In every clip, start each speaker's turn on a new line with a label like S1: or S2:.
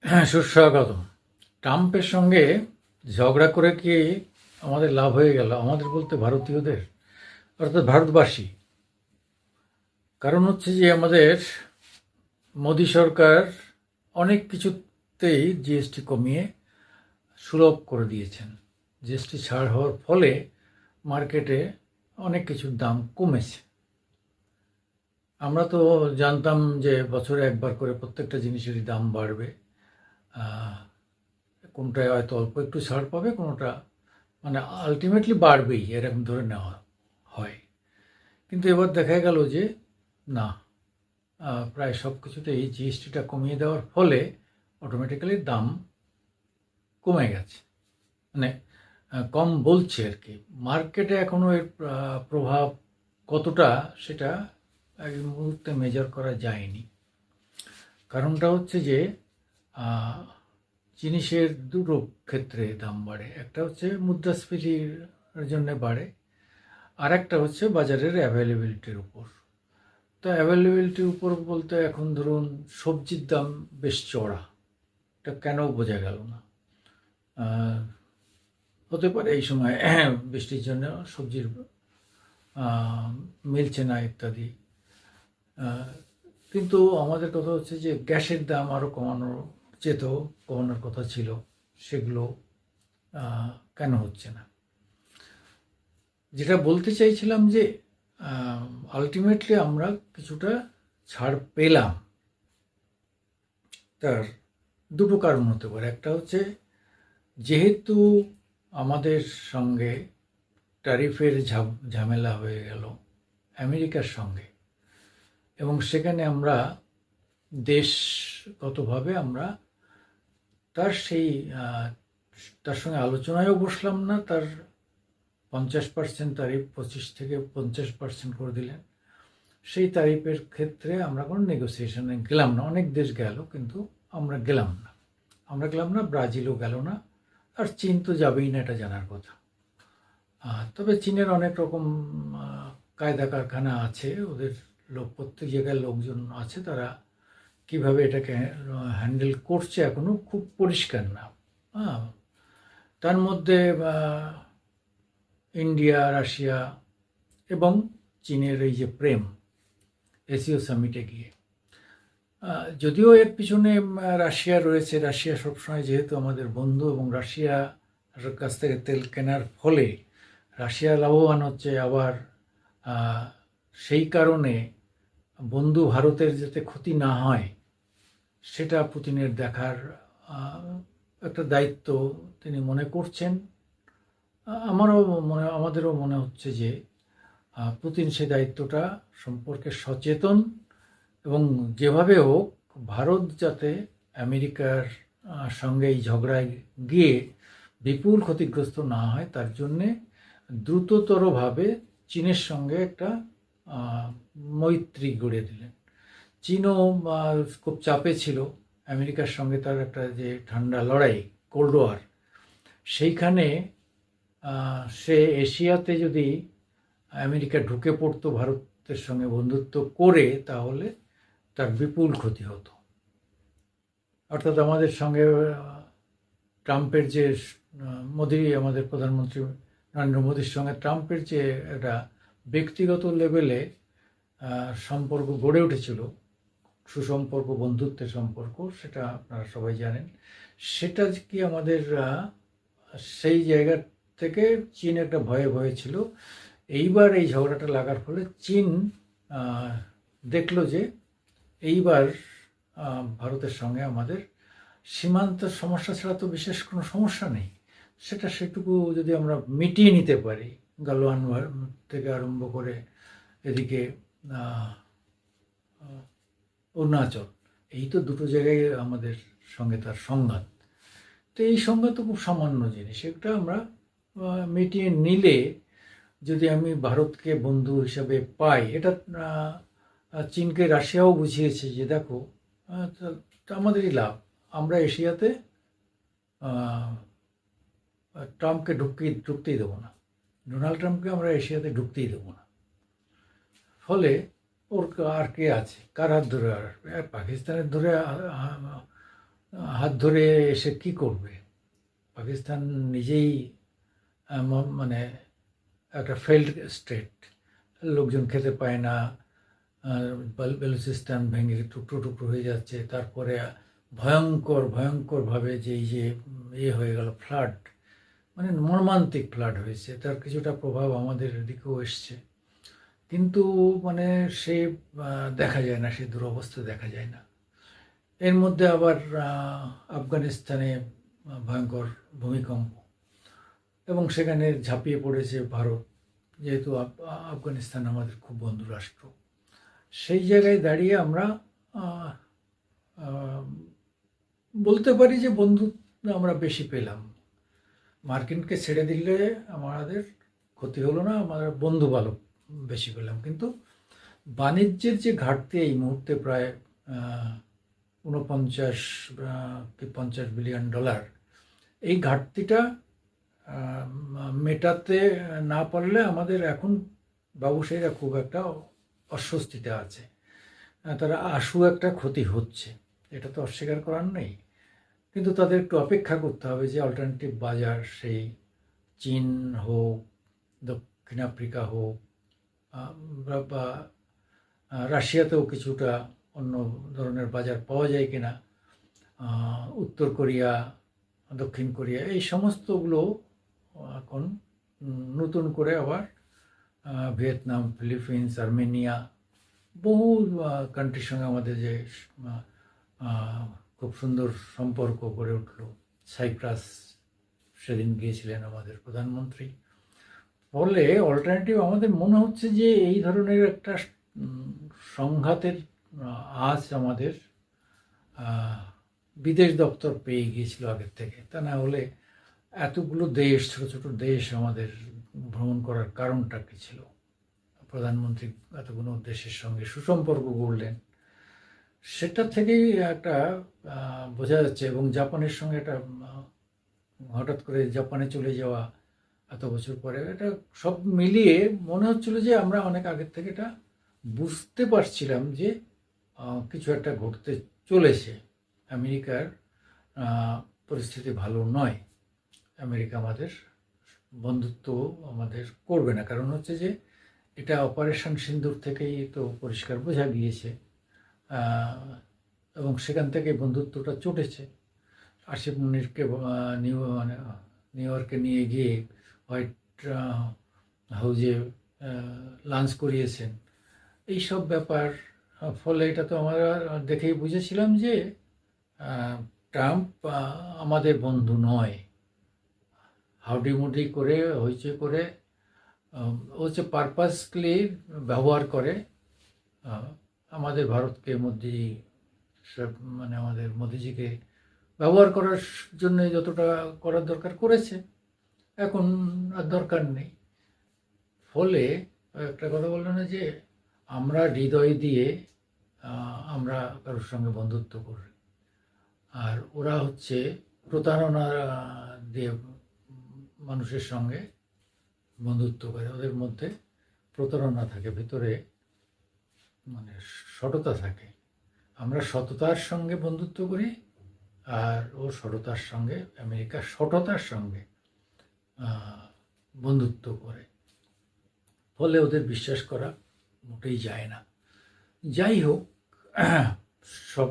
S1: হ্যাঁ, সুস্বাগতম। ট্রাম্পের সঙ্গে ঝগড়া করে কি আমাদের লাভ হয়ে গেল? আমাদের বলতে ভারতীয়দের, অর্থাৎ ভারতবাসী। কারণ হচ্ছে যে আমাদের মোদী সরকার অনেক কিছুতেই জিএসটি কমিয়ে সুলভ করে দিয়েছেন। জিএসটি ছাড় হওয়ার ফলে মার্কেটে অনেক কিছুর দাম কমেছে। আমরা তো জানতাম যে বছরে একবার করে প্রত্যেকটা জিনিসেরই দাম বাড়বে। আহ, কোনটায় হয়তো অল্প একটু ছাড় পাবে, কোনোটা মানে আলটিমেটলি বাড়বেই, এরকম ধরে নেওয়া হয়। কিন্তু এবার দেখা গেল যে না, প্রায় সব কিছুতে এই জিএসটিটা কমিয়ে দেওয়ার ফলে অটোমেটিক্যালি দাম কমে গেছে। মানে কম বলছে আর কি। মার্কেটে এখনও এর প্রভাব কতটা, সেটা এই মুহূর্তে মেজার করা যায়নি। কারণটা হচ্ছে যে আহ, জিনিসের দুটো ক্ষেত্রে দাম বাড়ে। একটা হচ্ছে মুদ্রাস্ফীতির জন্য বাড়ে, আর একটা হচ্ছে বাজারের অ্যাভেলেবিলিটির উপর। তো অ্যাভেলেবিলিটির উপর বলতে এখন ধরুন সবজির দাম বেশ চড়া। এটা কেন বোঝা গেল না। আহ, হতে পারে এই সময় বৃষ্টির জন্য সবজির মিলছে না ইত্যাদি। আহ, কিন্তু আমাদের কথা হচ্ছে যে গ্যাসের দাম আরও কমানো যেত, কমানোর কথা ছিল। সেগুলো কেন হচ্ছে না? যেটা বলতে চাইছিলাম যে আলটিমেটলি আমরা কিছুটা ছাড় পেলাম। তার দুটো কারণ হতে পারে। একটা হচ্ছে যেহেতু আমাদের সঙ্গে ট্যারিফের ঝামেলা হয়ে গেল আমেরিকার সঙ্গে, এবং সেখানে আমরা দেশগতভাবে আমরা তার সেই তার সঙ্গে আলোচনায়ও বসলাম না। তার 50% তারিফ 25 থেকে 50% করে দিলেন। সেই তারিফের ক্ষেত্রে আমরা কোনো নেগোসিয়েশনে গেলাম না। অনেক দেশ গেল, কিন্তু আমরা গেলাম না। আমরা গেলাম না, ব্রাজিলও গেল না, আর চীন তো যাবেই না, এটা জানার কথা। তবে চীনের অনেক রকম কায়দা কারখানা আছে, ওদের লোক প্রত্যেক জায়গায় লোকজন আছে, তারা কিভাবে এটাকে হ্যান্ডেল করছে এখনো খুব পরিষ্কার না। হ্যাঁ, তার মধ্যে ইন্ডিয়া, রাশিয়া এবং চীনের এই যে প্রেম এসিও সামিটে গিয়ে, যদিও এর পিছনে রাশিয়া রয়েছে। রাশিয়া সবসময় যেহেতু আমাদের বন্ধু, এবং রাশিয়ার কাছ থেকে তেল কেনার ফলে রাশিয়া লাভবান হচ্ছে। আবার সেই কারণে বন্ধু ভারতের যাতে ক্ষতি না হয় সেটা পুতিনের দেখার একটা দায়িত্ব তিনি মনে করছেন। আমাদেরও মনে হচ্ছে যে পুতিন সে দায়িত্বটা সম্পর্কে সচেতন, এবং যেভাবে হোক ভারত যাতে আমেরিকার সঙ্গে এই ঝগড়ায় গিয়ে বিপুল ক্ষতিগ্রস্ত না হয়, তার জন্যে দ্রুততরভাবে চীনের সঙ্গে একটা মৈত্রী গড়ে দিলেন। চীনও খুব চাপে ছিল আমেরিকার সঙ্গে, তার একটা যে ঠান্ডা লড়াই, কোল্ড ওয়ার, সেইখানে সে এশিয়াতে যদি আমেরিকা ঢুকে পড়তো ভারতের সঙ্গে বন্ধুত্ব করে, তাহলে তার বিপুল ক্ষতি হতো। অর্থাৎ আমাদের সঙ্গে ট্রাম্পের যে মোদি, আমাদের প্রধানমন্ত্রী নরেন্দ্র মোদীর সঙ্গে ট্রাম্পের যে একটা ব্যক্তিগত লেভেলে সম্পর্ক গড়ে উঠেছিল, সুসম্পর্ক, বন্ধুত্বের সম্পর্ক, সেটা আপনারা সবাই জানেন। সেটা কি আমাদের সেই জায়গা থেকে চীন একটা ভয়ে ভয়ে ছিল। এইবার এই ঝগড়াটা লাগার ফলে চীন দেখলো যে এইবার ভারতের সঙ্গে আমাদের সীমান্ত সমস্যা ছাড়া তো বিশেষ কোনো সমস্যা নেই। সেটুকু যদি আমরা মিটিয়ে নিতে পারি, গালওয়ান থেকে আরম্ভ করে এদিকে অরুণাচল, এই তো দুটো জায়গায় আমাদের সঙ্গে তার সংঘাত। তো এই সংঘাত তো খুব সামান্য জিনিস, একটা আমরা মিটিয়ে নিলে, যদি আমি ভারতকে বন্ধু হিসাবে পাই, এটা চীনকে রাশিয়াও বুঝিয়েছে যে দেখো আমাদেরই লাভ। আমরা এশিয়াতে ট্রাম্পকে ঢুকতেই দেবো না, ডোনাল্ড ট্রাম্পকে আমরা এশিয়াতে ঢুকতেই দেবো না। ফলে ওর আর কে আছে, কার হাত ধরে আর পাকিস্তানের ধরে হাত ধরে এসে কি করবে? পাকিস্তান নিজেই মানে একটা ফেল্ড স্টেট, লোকজন খেতে পায় না, বেলুচিস্তান ভেঙে টুকরো টুকরো হয়ে যাচ্ছে, তারপরে ভয়ঙ্করভাবে যে এই যে হয়ে গেল ফ্লাড, মানে মর্মান্তিক ফ্লাড হয়েছে, তার কিছুটা প্রভাব আমাদের দিকেও এসছে, কিন্তু মানে সে দেখা যায় না, সে দুরবস্থা দেখা যায় না। এর মধ্যে আবার আফগানিস্তানে ভয়ঙ্কর ভূমিকম্প, এবং সেখানে ঝাঁপিয়ে পড়েছে ভারত, যেহেতু আফগানিস্তান আমাদের খুব বন্ধু রাষ্ট্র। সেই জায়গায় দাঁড়িয়ে আমরা বলতে পারি যে বন্ধুত্ব আমরা বেশি পেলাম। মার্কিনকে ছেড়ে দিলে আমাদের ক্ষতি হলো না, আমরা বন্ধু ভালো বেশি পেলাম। কিন্তু বাণিজ্যের যে ঘাটতি এই মুহূর্তে প্রায় 49 কি 50 বিলিয়ন ডলার, এই ঘাটতিটা মেটাতে না পারলে আমাদের এখন ব্যবসায়ীরা খুব একটা অস্বস্তিতে আছে, তারা আশু একটা ক্ষতি হচ্ছে, এটা তো অস্বীকার করার নেই। কিন্তু তাদের একটু অপেক্ষা করতে হবে যে অল্টারনেটিভ বাজার, সেই চীন হোক, দক্ষিণ আফ্রিকা হোক, বা রাশিয়াতেও কিছুটা অন্য ধরনের বাজার পাওয়া যায় কিনা, উত্তর কোরিয়া, দক্ষিণ কোরিয়া, এই সমস্তগুলো এখন নতুন করে আবার ভিয়েতনাম, ফিলিপিন্স, আর্মেনিয়া, বহু কান্ট্রির সঙ্গে আমাদের যে খুব সুন্দর সম্পর্ক গড়ে উঠল। সাইপ্রাস, সেদিন গিয়েছিলেন আমাদের প্রধানমন্ত্রী। ফলে অল্টারনেটিভ আমাদের মনে হচ্ছে যে এই ধরনের একটা সংঘাতের আজ আমাদের বিদেশ দপ্তর পেয়ে গিয়েছিল আগের থেকে, তা না হলে এতগুলো দেশ, ছোট ছোট দেশ আমাদের ভ্রমণ করার কারণটা কী ছিল? প্রধানমন্ত্রী এতগুলো দেশের সঙ্গে সুসম্পর্ক গড়লেন, সেটা থেকেই একটা বোঝা যাচ্ছে। এবং জাপানের সঙ্গে একটা হঠাৎ করে জাপানে চলে যাওয়া এত বছর পরে, এটা সব মিলিয়ে মনে হচ্ছিল যে আমরা অনেক আগের থেকে এটা বুঝতে পারছিলাম যে কিছু একটা ঘটতে চলেছে। আমেরিকার পরিস্থিতি ভালো নয়, আমেরিকা আমাদের বন্ধুত্ব আমাদের করবে না। কারণ হচ্ছে যে এটা অপারেশন সিন্দুর থেকেই তো পরিষ্কার বোঝা গিয়েছে, এবং সেখান থেকে বন্ধুত্বটা চটেছে। আসিফ মুনিরকে নিউ ইয়র্কে নিয়ে গিয়ে হোয়াইট হাউজে লাঞ্চ করিয়েছেন, এইসব ব্যাপার। ফলে এটা তো আমরা দেখেই বুঝেছিলাম যে ট্রাম্প আমাদের বন্ধু নয়। হাউডি করে, হইচই করে, হচ্ছে পারপাসলি ব্যবহার করে আমাদের ভারতকে, মোদি, মানে আমাদের মোদিজিকে ব্যবহার করার জন্য যতটা করার দরকার করেছে, এখন আর দরকার নেই। ফলে একটা কথা বললো না যে আমরা হৃদয় দিয়ে আমরা কারোর সঙ্গে বন্ধুত্ব করি, আর ওরা হচ্ছে প্রতারণা দিয়ে মানুষের সঙ্গে বন্ধুত্ব করে। ওদের মধ্যে প্রতারণা থাকে, ভিতরে মানে সততা থাকে। আমরা সততার সঙ্গে বন্ধুত্ব করি, আর ও সততার সঙ্গে, আমেরিকা সততার সঙ্গে বন্ধুত্ব করে। ফলে ওদের বিশ্বাস করা মোটেই যায় না। যাই হোক, সব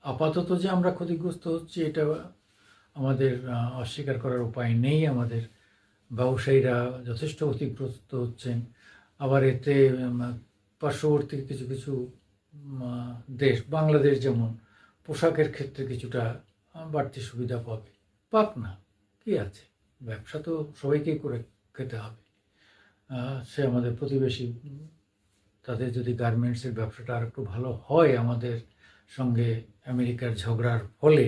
S1: আপাতত যে আমরা ক্ষতিগ্রস্ত হচ্ছি এটা আমাদের অস্বীকার করার উপায় নেই। আমাদের ব্যবসায়ীরা যথেষ্ট ক্ষতিগ্রস্ত হচ্ছেন। আবার এতে পার্শ্ববর্তী কিছু কিছু দেশ, বাংলাদেশ যেমন, পোশাকের ক্ষেত্রে কিছুটা বাড়তি সুবিধা পাবে। পাক না, কি আছে, ব্যবসা তো সবাইকেই করে খেতে হবে। সে আমাদের প্রতিবেশী, তাদের যদি গার্মেন্টসের ব্যবসাটা আর একটু ভালো হয় আমাদের সঙ্গে আমেরিকার ঝগড়ার ফলে,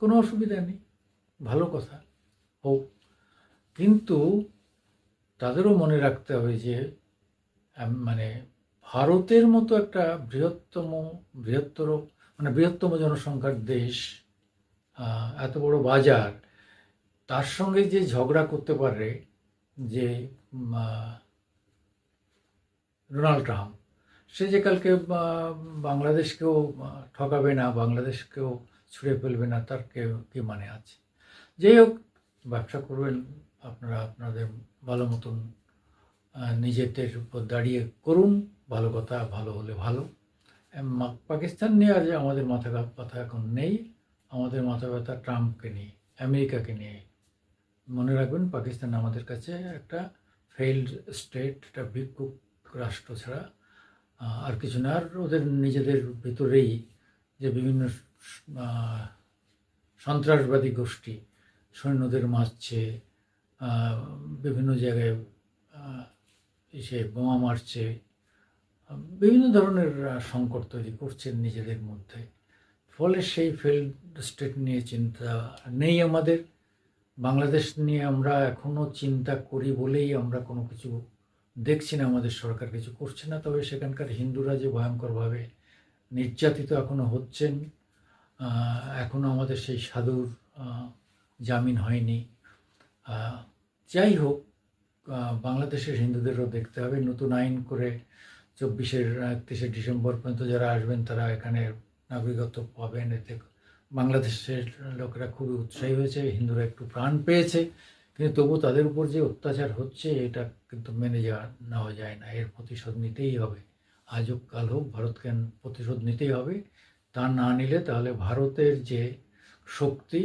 S1: কোনো অসুবিধা নেই, ভালো কথা হোক। কিন্তু তাদেরও মনে রাখতে হবে যে মানে ভারতের মতো একটা বৃহত্তম জনসংখ্যার দেশ, এত বড় বাজার, তার সঙ্গে যে ঝগড়া করতে পারে যে ডোনাল্ড ট্রাম্প, সে যে কালকে বাংলাদেশকেও ঠকাবে না, বাংলাদেশকেও ছুঁড়ে ফেলবে না, তার কি মানে আছে? যাই হোক, ব্যবসা করবেন আপনারা আপনাদের ভালো মতন, নিজেদের উপর দাঁড়িয়ে করুন। ভালো কথা, ভালো হলে ভালো। পাকিস্তান নিয়ে আজ আমাদের মাথা ব্যথা এখন নেই। আমাদের মাথা ব্যথা ট্রাম্পকে নিয়ে, আমেরিকাকে নিয়ে। মনে রাখবেন, পাকিস্তান আমাদের কাছে একটা ফেইল্ড স্টেট, একটা ভিক্ষুক রাষ্ট্র ছাড়া আর কিছু না। আর ওদের নিজেদের ভিতরেই যে বিভিন্ন সন্ত্রাসবাদী গোষ্ঠী সৈন্যদের মারছে, বিভিন্ন জায়গায় এসে বোমা মারছে, বিভিন্ন ধরনের সংকট তৈরি করছেন নিজেদের মধ্যে। ফলে সেই ফেইল্ড স্টেট নিয়ে চিন্তা নেই আমাদের। বাংলাদেশ নিয়ে আমরা এখনও চিন্তা করি বলেই আমরা কোনো কিছু দেখছি না, আমাদের সরকার কিছু করছে না। তবে সেখানকার হিন্দুরা যে ভয়ঙ্করভাবে নির্যাতিত এখনও হচ্ছেন, এখনও আমাদের সেই সাধুর জামিন হয়নি। যাই হোক, বাংলাদেশের হিন্দুদেরও দেখতে হবে। নতুন আইন করে 31শে ডিসেম্বর পর্যন্ত যারা আসবেন তারা এখানে নাগরিকত্ব পাবেন। এতে বাংলাদেশের লোকেরা খুবই উৎসাহী হয়েছে, হিন্দুরা একটু প্রাণ পেয়েছে। কিন্তু তবু তাদের উপর যে অত্যাচার হচ্ছে, এটা কিন্তু মেনে নেওয়া যায় না। এর প্রতিশোধ নিতেই হবে। আজ হোক কাল হোক, ভারতকে প্রতিশোধ নিতেই হবে। তা না নিলে তাহলে ভারতের যে শক্তি,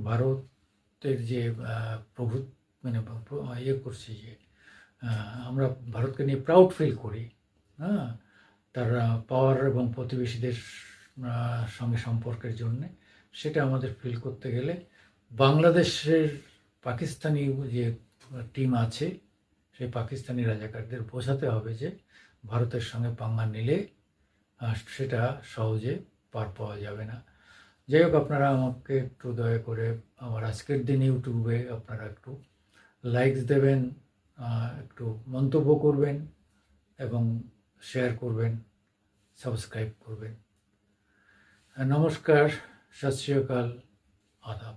S1: ভারতের যে প্রভু মানে ইয়ে করছি, যে আমরা ভারতকে নিয়ে প্রাউড ফিল করি, হ্যাঁ, তার পাওয়ার এবং প্রতিবেশীদের সঙ্গে সম্পর্কের জন্যে, সেটা আমাদের ফিল করতে গেলে বাংলাদেশের পাকিস্তানি যে টিম আছে, সেই পাকিস্তানি রাজাকারদের বোঝাতে হবে যে ভারতের সঙ্গে পাঙ্গা নিলে সেটা সহজে পার পাওয়া যাবে না। যাই হোক, আপনারা আমাকে একটু দয়া করে আমার আজকের দিন ইউটিউবে আপনারা একটু লাইকস দেবেন, একটু মন্তব্য করবেন এবং শেয়ার করবেন, সাবস্ক্রাইব করবেন। নমস্কার, সত শ্রী আকাল, আদাব।